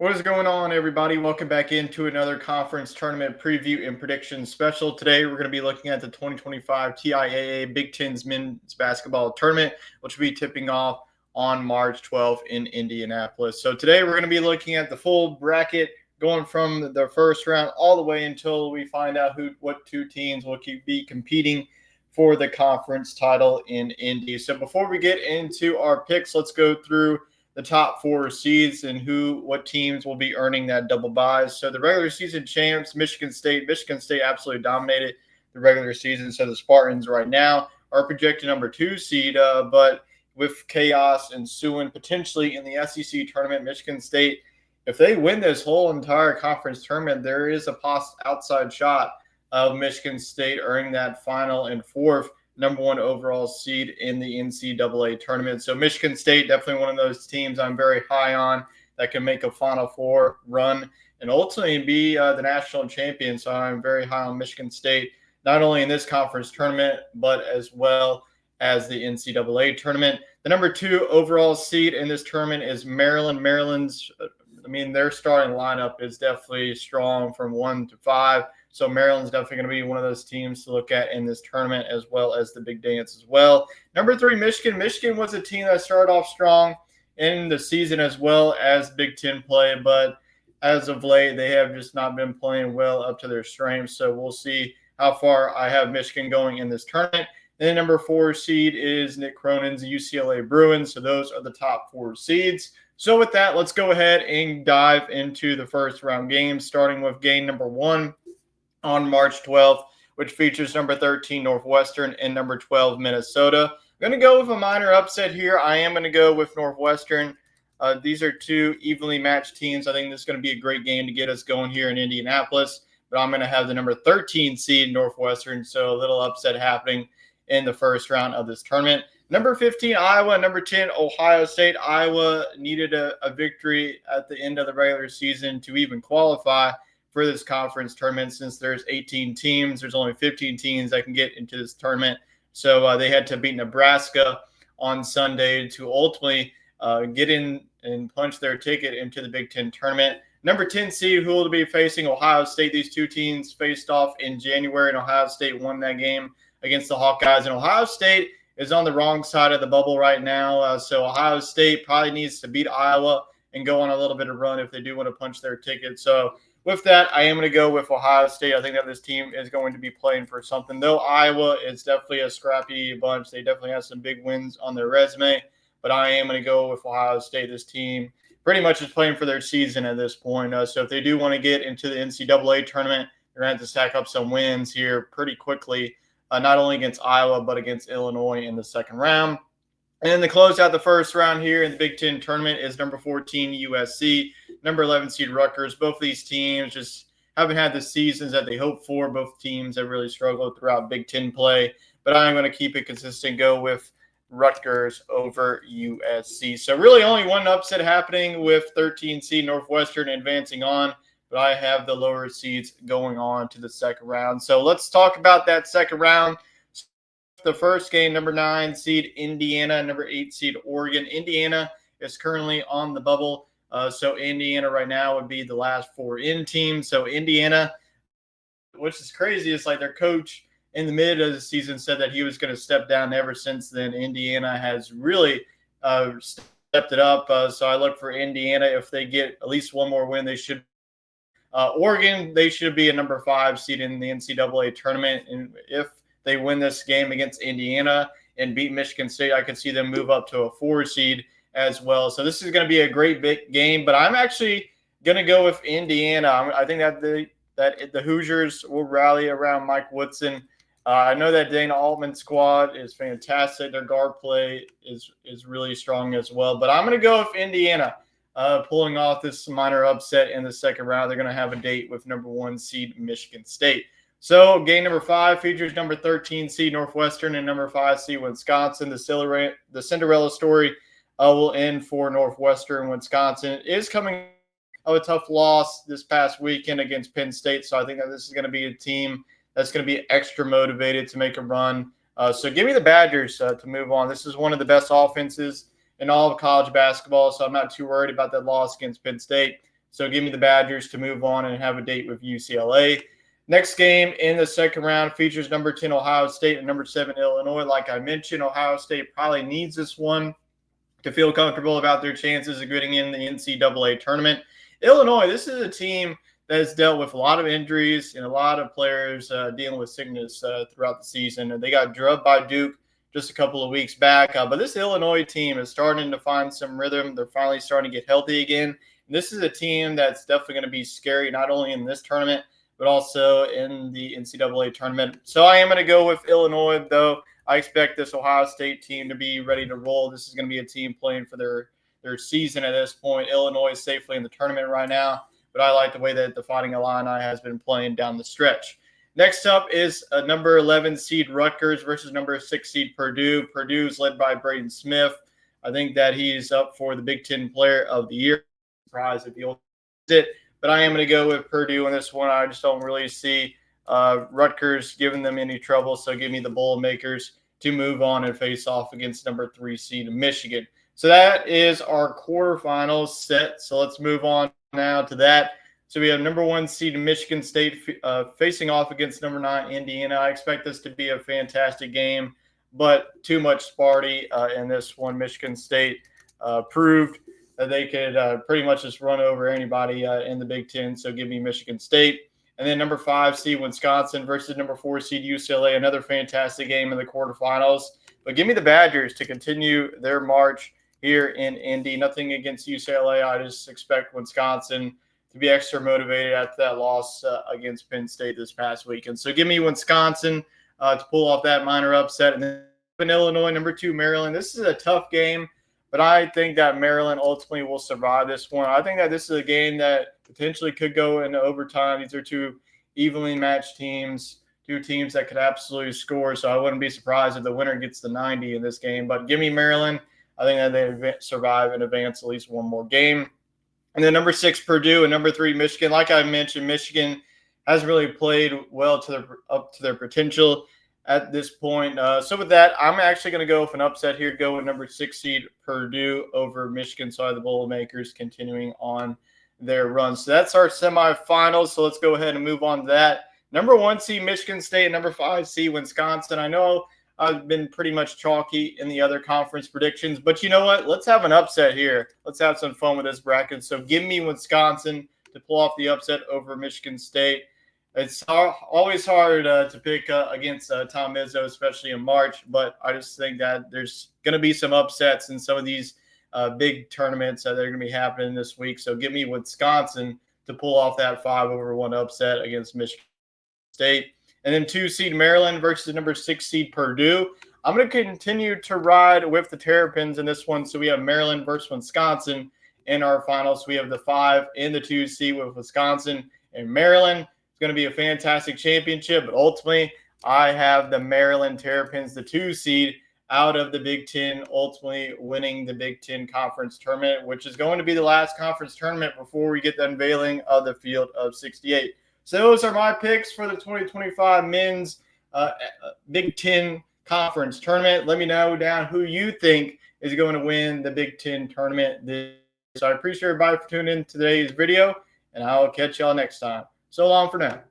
What is going on, everybody? Welcome back into another conference tournament preview and prediction special. Today, we're going to be looking at the 2025 TIAA Big Ten's men's basketball tournament, which will be tipping off on March 12th in Indianapolis. So today, we're going to be looking at the full bracket, going from the first round all the way until we find out what two teams will be competing for the conference title in Indy. So before we get into our picks, let's go through the top four seeds and what teams will be earning that double buys. So the regular season champs, Michigan State. Michigan State absolutely dominated the regular season. So the Spartans right now are projected number 2 seed, but with chaos ensuing potentially in the SEC tournament, Michigan State, if they win this whole entire conference tournament, there is a outside shot of Michigan State earning that final and fourth number 1 overall seed in the NCAA tournament. So Michigan State, definitely one of those teams I'm very high on that can make a Final Four run and ultimately be the national champion. So I'm very high on Michigan State, not only in this conference tournament, but as well as the NCAA tournament. The number 2 overall seed in this tournament is Maryland. Their starting lineup is definitely strong from 1 to 5. So Maryland's definitely going to be one of those teams to look at in this tournament, as well as the Big Dance as well. Number 3, Michigan. Michigan was a team that started off strong in the season as well as Big Ten play, but as of late, they have just not been playing well up to their strengths. So we'll see how far I have Michigan going in this tournament. And then number 4 seed is Nick Cronin's UCLA Bruins. So those are the top 4 seeds. So with that, let's go ahead and dive into the first round games, starting with game number 1 on March 12th, which features number 13 Northwestern and number 12 Minnesota. I'm going to go with a minor upset here. I am going to go with Northwestern. These are two evenly matched teams. I think this is going to be a great game to get us going here in Indianapolis, but I'm going to have the number 13 seed Northwestern, so a little upset happening in the first round of this tournament. Number 15, Iowa. Number 10, Ohio State. Iowa needed a victory at the end of the regular season to even qualify for this conference tournament. Since there's 18 teams, there's only 15 teams that can get into this tournament. So they had to beat Nebraska on Sunday to ultimately get in and punch their ticket into the Big Ten tournament. Number 10 seed, who will be facing Ohio State. These two teams faced off in January, and Ohio State won that game against the Hawkeyes. And Ohio State is on the wrong side of the bubble right now. So Ohio State probably needs to beat Iowa and go on a little bit of run if they do want to punch their ticket. So with that, I am going to go with Ohio State. I think that this team is going to be playing for something. Though Iowa is definitely a scrappy bunch. They definitely have some big wins on their resume. But I am going to go with Ohio State. This team pretty much is playing for their season at this point. So if they do want to get into the NCAA tournament, they're going to have to stack up some wins here pretty quickly, not only against Iowa, but against Illinois in the second round. And then to close out the first round here in the Big Ten tournament is number 14, USC, number 11 seed Rutgers. Both of these teams just haven't had the seasons that they hoped for. Both teams have really struggled throughout Big Ten play. But I'm going to keep it consistent, go with Rutgers over USC. So really only one upset happening with 13 seed Northwestern advancing on. But I have the lower seeds going on to the second round. So let's talk about that second round. The first game, number 9 seed Indiana, number 8 seed Oregon. Indiana is currently on the bubble. So Indiana right now would be the last 4 in team. So Indiana, which is crazy, is like their coach in the mid of the season said that he was going to step down. Ever since then, Indiana has really stepped it up. So I look for Indiana. If they get at least one more win, they should. Oregon, they should be a number 5 seed in the NCAA tournament. And if they win this game against Indiana and beat Michigan State, I could see them move up to a 4 seed as well. So this is going to be a great big game, but I'm actually going to go with Indiana. I think that the Hoosiers will rally around Mike Woodson. I know that Dana Altman's squad is fantastic. Their guard play is really strong as well, but I'm going to go with Indiana pulling off this minor upset in the second round. They're going to have a date with number 1 seed Michigan State. So game number 5 features number 13 seed Northwestern and number 5 seed Wisconsin. The Cinderella story will end for Northwestern. Wisconsin is coming of a tough loss this past weekend against Penn State. So I think that this is going to be a team that's going to be extra motivated to make a run. So give me the Badgers to move on. This is one of the best offenses in all of college basketball, so I'm not too worried about that loss against Penn State. So give me the Badgers to move on and have a date with UCLA. Next game in the second round features number 10 Ohio State and number 7 Illinois. Like I mentioned, Ohio State probably needs this one to feel comfortable about their chances of getting in the NCAA tournament. Illinois, this is a team that has dealt with a lot of injuries and a lot of players dealing with sickness throughout the season. And they got drubbed by Duke just a couple of weeks back. But this Illinois team is starting to find some rhythm. They're finally starting to get healthy again. And this is a team that's definitely going to be scary, not only in this tournament, but also in the NCAA tournament. So I am going to go with Illinois, though. I expect this Ohio State team to be ready to roll. This is going to be a team playing for their season at this point. Illinois is safely in the tournament right now, but I like the way that the Fighting Illini has been playing down the stretch. Next up is a number 11 seed Rutgers versus number 6 seed Purdue. Purdue is led by Braden Smith. I think that he's up for the Big Ten Player of the Year. Surprise if he'll it, but I am going to go with Purdue in this one. I just don't really see Rutgers giving them any trouble, so give me the Boilermakers to move on and face off against number 3 seed Michigan. So that is our quarterfinals set. So let's move on now to that. So we have number 1 seed Michigan State facing off against number 9 Indiana. I expect this to be a fantastic game, but too much Sparty in this one. Michigan State proved that they could pretty much just run over anybody in the Big Ten. So give me Michigan State. And then number 5 seed Wisconsin versus number 4 seed UCLA. Another fantastic game in the quarterfinals. But give me the Badgers to continue their march here in Indy. Nothing against UCLA. I just expect Wisconsin to be extra motivated after that loss against Penn State this past weekend. So give me Wisconsin to pull off that minor upset. And then Illinois, number 2 Maryland. This is a tough game, but I think that Maryland ultimately will survive this one. I think that this is a game that potentially could go into overtime. These are 2 evenly matched teams, 2 teams that could absolutely score. So I wouldn't be surprised if the winner gets the 90 in this game. But give me Maryland. I think that they survive and advance at least one more game. And then number 6 Purdue and number 3 Michigan. Like I mentioned, Michigan hasn't really played well up to their potential at this point. So with that, I'm actually going to go with an upset here. Go with number 6 seed Purdue over Michigan. So the Boilermakers continuing on their run. So that's our semifinals. So let's go ahead and move on to that. Number 1 seed Michigan State and number 5 seed Wisconsin. I know I've been pretty much chalky in the other conference predictions, but you know what? Let's have an upset here. Let's have some fun with this bracket. So give me Wisconsin to pull off the upset over Michigan State. It's always hard to pick against Tom Izzo, especially in March, but I just think that there's going to be some upsets in some of these big tournaments that are going to be happening this week. So give me Wisconsin to pull off that 5-1 upset against Michigan State. And then 2 seed Maryland versus number 6 seed Purdue. I'm going to continue to ride with the Terrapins in this one. So we have Maryland versus Wisconsin in our finals. We have the 5 and the 2 seed with Wisconsin and Maryland. It's going to be a fantastic championship, but ultimately I have the Maryland Terrapins, the 2 seed, out of the Big Ten, ultimately winning the Big Ten Conference Tournament, which is going to be the last conference tournament before we get the unveiling of the field of 68. So those are my picks for the 2025 men's Big Ten Conference Tournament. Let me know down who you think is going to win the Big Ten Tournament. So I appreciate everybody for tuning in to today's video, and I will catch y'all next time. So long for now.